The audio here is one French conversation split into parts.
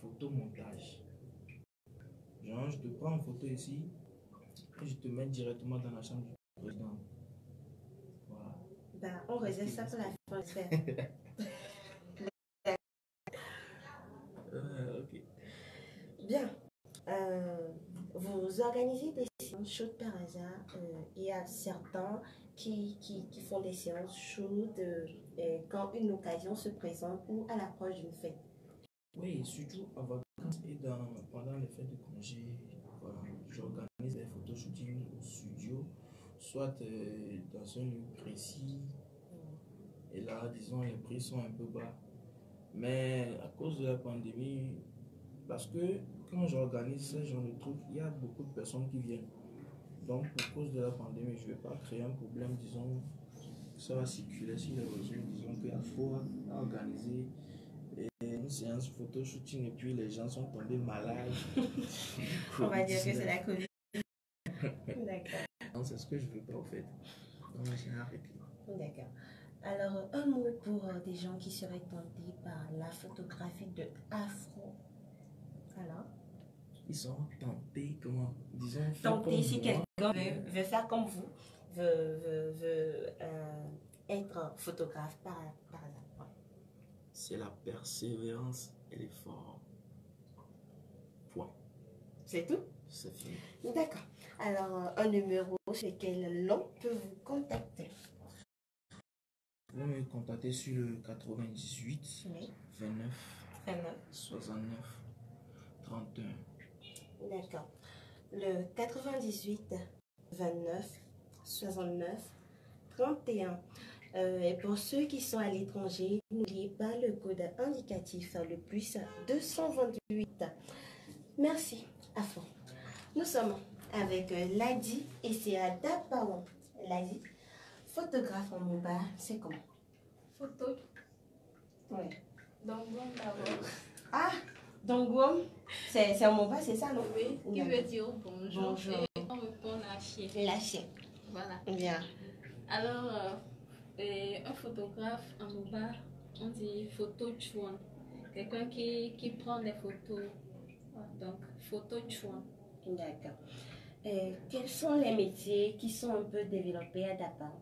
photomontage. Genre, je te prends en photo ici et je te mets directement dans la chambre du président. Voilà. Ben, on réserve ça pour la fin. Ok. Bien. Vous organisez des séances chaudes par hasard. Il y a certains qui font des séances chaudes quand une occasion se présente ou à l'approche d'une fête. Oui, surtout en vacances et pendant les fêtes de congé. Voilà, j'organise des photoshootings au studio, soit dans un lieu précis. Et là, disons, les prix sont un peu bas. Mais à cause de la pandémie, parce que quand j'organise ce genre de trucs, il y a beaucoup de personnes qui viennent. Donc, pour cause de la pandémie, je ne vais pas créer un problème, disons, ça va circuler sur les réseaux, disons qu'il y a faut organiser une séance photo shooting et puis les gens sont tombés malades. On va dire que c'est la Covid. D'accord. Non, c'est ce que je veux pas au fait. Donc, j'ai arrêté. D'accord. Alors, un mot pour des gens qui seraient tentés par la photographie de afro. Alors, ils sont tentés, comment, disons, tentés si quelqu'un veut faire comme vous, veut être photographe par hasard. C'est la persévérance et l'effort. Point. C'est tout? C'est fini. D'accord. Alors, un numéro sur lequel l'on peut vous contacter. Vous pouvez me contacter sur le 98 Oui. 29 69 31. D'accord. Le 98 29 69 31. Et pour ceux qui sont à l'étranger, n'oubliez pas le code indicatif, le plus 228. Merci à fond. Nous sommes avec Ladi et c'est à Dapaon. Ladi, photographe en Moba, c'est comment? Photo. Oui. Dongom d'abord. Ah, Dongom, c'est en Moba, c'est ça, non? Oui, qui veut dire bonjour. Bonjour. Et on répond lâcher. Lâcher. Voilà. Bien. Alors, un photographe en Moba, on dit photo chouan. Quelqu'un qui prend des photos. Donc, photo chouan. D'accord. Quels sont les métiers qui sont un peu développés à Dapaon?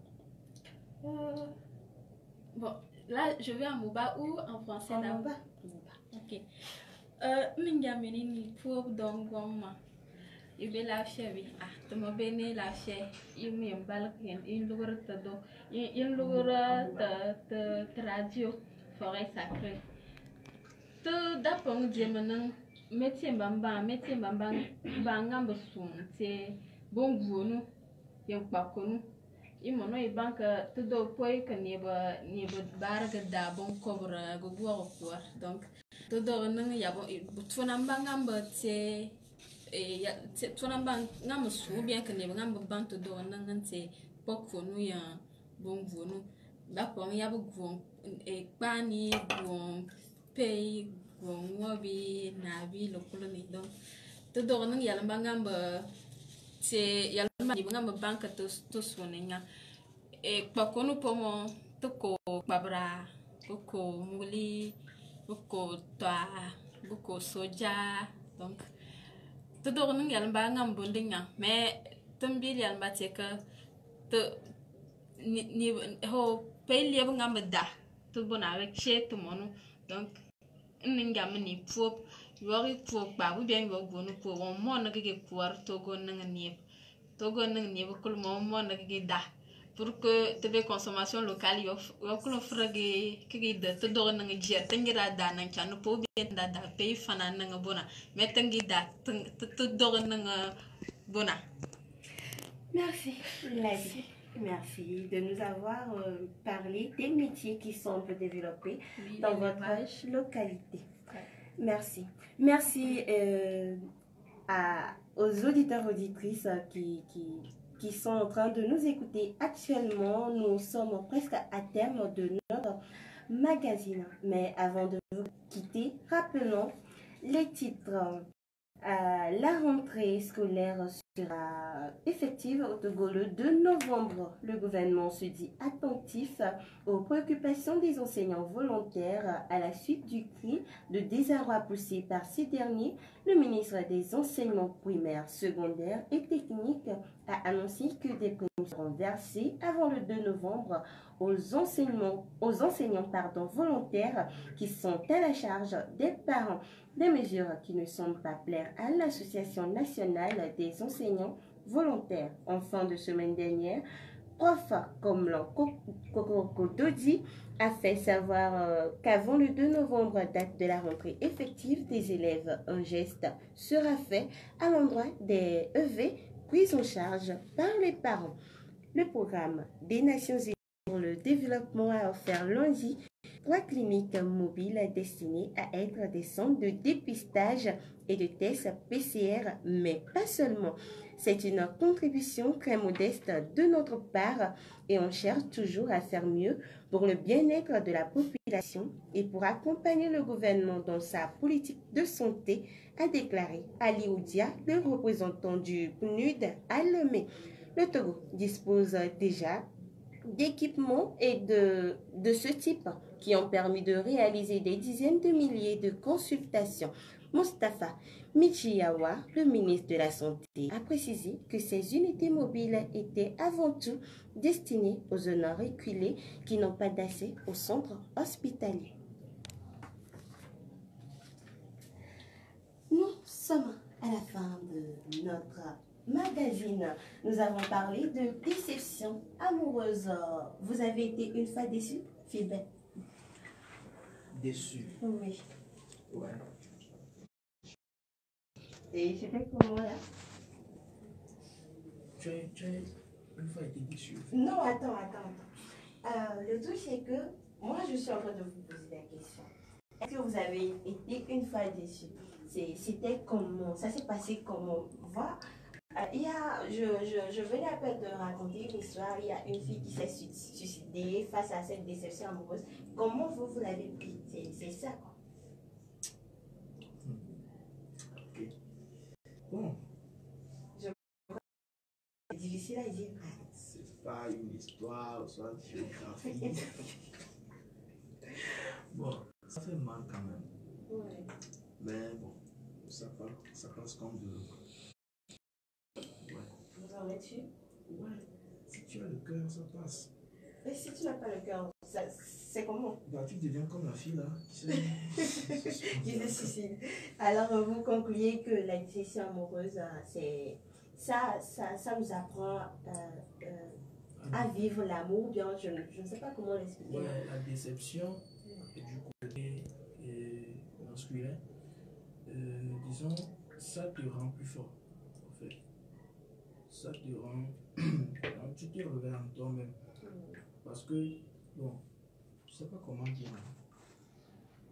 Bon, là, je vais en Moba ou en français En d'abord? Moba. Ok. Mingamini ni pour Dongom. Il veut lâcher, oui. Ah, tu m'as béni lâcher. Il m'a embarqué. Il l'ouvre todo. Il l'ouvre de radio. Forêt sacrée. Tout d'abord, je me métier bamba, bangam besum. C'est bon goût, yang pakonu. Il m'a dit que tout d'abord, que n'y a barre da bon cobre, gogo quoi. Donc, tout d'abord, il y a tout un bangam, c'est tunamba ngam su bien que ne ngam ban to do nan te poko nu ya bon vonu ba pon ya bu gon e pani gon pay gon wobi na bi lo koloni donc to do nan ya lamba ngam ba te ya lamba ni ngam ban ka to soninga e poko nu pomo to ko babra ko muli ko ta ko soja donc te dog ning yàlla mbaa ngam bondinga mais tumbil yàlla mbaa te ka te ni ho pay lieb ngam da te bona avec chez tout mon donc ning ngam ni pop yori pop ba bu bien yo gonu po on mon na ke kuar to gon nang ni kul mon na ke da pour que te be consommation locale yo kulo frage ke da te dog nang jer tangira da nan chan po bien da pay fana nang bona mais tangira te dog nang bona. Merci, Ladi. Merci de nous avoir parlé des métiers qui sont un peu développés dans votre localité. Ouais. Merci. Merci aux auditeurs auditrices qui sont en train de nous écouter actuellement. Nous sommes presque à terme de notre magazine. Mais avant de vous quitter, rappelons les titres. La rentrée scolaire sera effective au Togo le 2 novembre. Le gouvernement se dit attentif aux préoccupations des enseignants volontaires à la suite du cri de désarroi poussé par ces derniers. Le ministre des Enseignements primaires, secondaires et techniques a annoncé que des primes seront versées avant le 2 novembre aux enseignants volontaires qui sont à la charge des parents. Des mesures qui ne semblent pas plaire à l'Association nationale des enseignants volontaires. En fin de semaine dernière, Prof comme Kokoko Dodi a fait savoir qu'avant le 2 novembre, date de la rentrée effective des élèves, un geste sera fait à l'endroit des EV pris en charge par les parents. Le programme des Nations Unies pour le développement a offert lundi 3 cliniques mobiles destinées à être des centres de dépistage et de tests PCR, mais pas seulement. C'est une contribution très modeste de notre part et on cherche toujours à faire mieux pour le bien-être de la population et pour accompagner le gouvernement dans sa politique de santé, a déclaré Ali Oudia, le représentant du PNUD à Lomé. Le Togo dispose déjà d'équipements et de ce type qui ont permis de réaliser des dizaines de milliers de consultations. Moustapha Michiawa, le ministre de la Santé, a précisé que ces unités mobiles étaient avant tout destinées aux zones reculées qui n'ont pas d'accès au centre hospitalier. Nous sommes à la fin de notre magazine. Nous avons parlé de déception amoureuse. Vous avez été une fois déçu, Philbert? Déçu. Oui. Ouais. Et c'était comment là? Tu as une fois été déçu. Non, attends. Le truc c'est que moi je suis en train de vous poser la question. Est-ce que vous avez été une fois déçu? C'était comment? Ça s'est passé comment? Voilà. Je venais à peine de raconter une histoire. Il y a une fille qui s'est suicidée face à cette déception amoureuse. Comment vous l'avez pris? C'est ça quoi. Ok. Bon. C'est difficile à dire. C'est pas une histoire, soit une géographie. Bon, ça fait mal quand même. Ouais. Mais bon, ça passe comme de l'eau. Ouais. Vous en êtes sûr? Ouais. Si tu as le cœur, ça passe. Et si tu n'as pas le cœur, c'est comment? Bah, tu deviens comme la fille là. Qui se suicide. Alors, vous concluez que la déception amoureuse, ça nous apprend à vivre l'amour, bien, je ne sais pas comment l'expliquer. Ouais, la déception du côté masculin, disons, ça te rend plus fort, en fait. Ça te rend... tu te révèles en toi-même. Parce que, bon, je sais pas comment dire.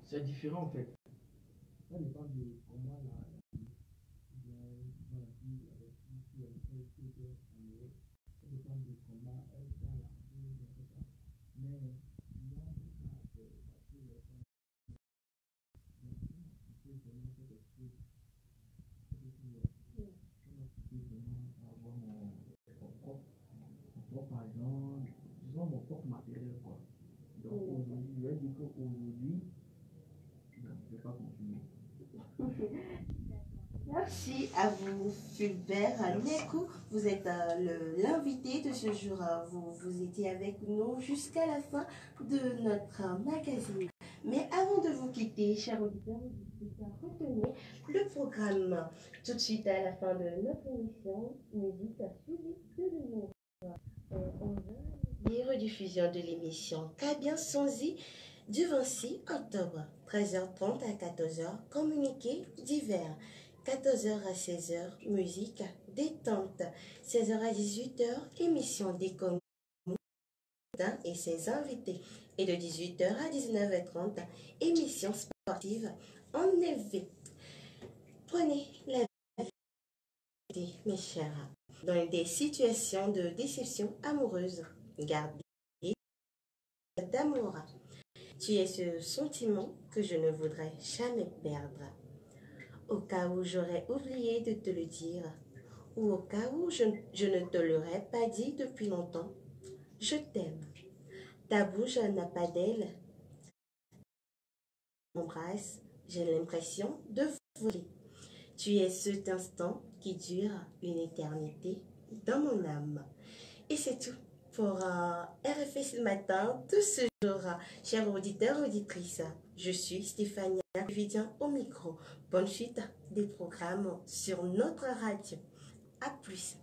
C'est différent, en fait. Ça dépend de comment par exemple, disons mon propre matériel, quoi. Donc aujourd'hui, je vais dire qu'aujourd'hui, je ne vais pas continuer. Merci à vous, Fulbert Nekou. Vous êtes l'invité de ce jour. Vous étiez avec nous jusqu'à la fin de notre magazine. Mais avant de vous quitter, chers auditeurs, retenez le programme. Tout de suite à la fin de notre émission, musique suivie de l'humour. Les rediffusions de l'émission Cabien Sonzi du 26 octobre, 13h30 à 14h, communiqué divers. 14h à 16h, musique détente. 16h à 18h, émission d'économie et ses invités. Et de 18h à 19h30, émission sportive en élevé. Prenez la vie, mes chers, dans des situations de déception amoureuse. Gardez d'amour. Tu es ce sentiment que je ne voudrais jamais perdre. au cas où j'aurais oublié de te le dire, ou au cas où je ne te l'aurais pas dit depuis longtemps, je t'aime. Ta bouche n'a pas d'ailes. M'embrasse, j'ai l'impression de voler. Tu es cet instant qui dure une éternité dans mon âme. Et c'est tout pour RFI ce matin, tout ce jour. Chers auditeurs, auditrices, je suis Stéphania Vidien au micro. Bonne suite des programmes sur notre radio. À plus.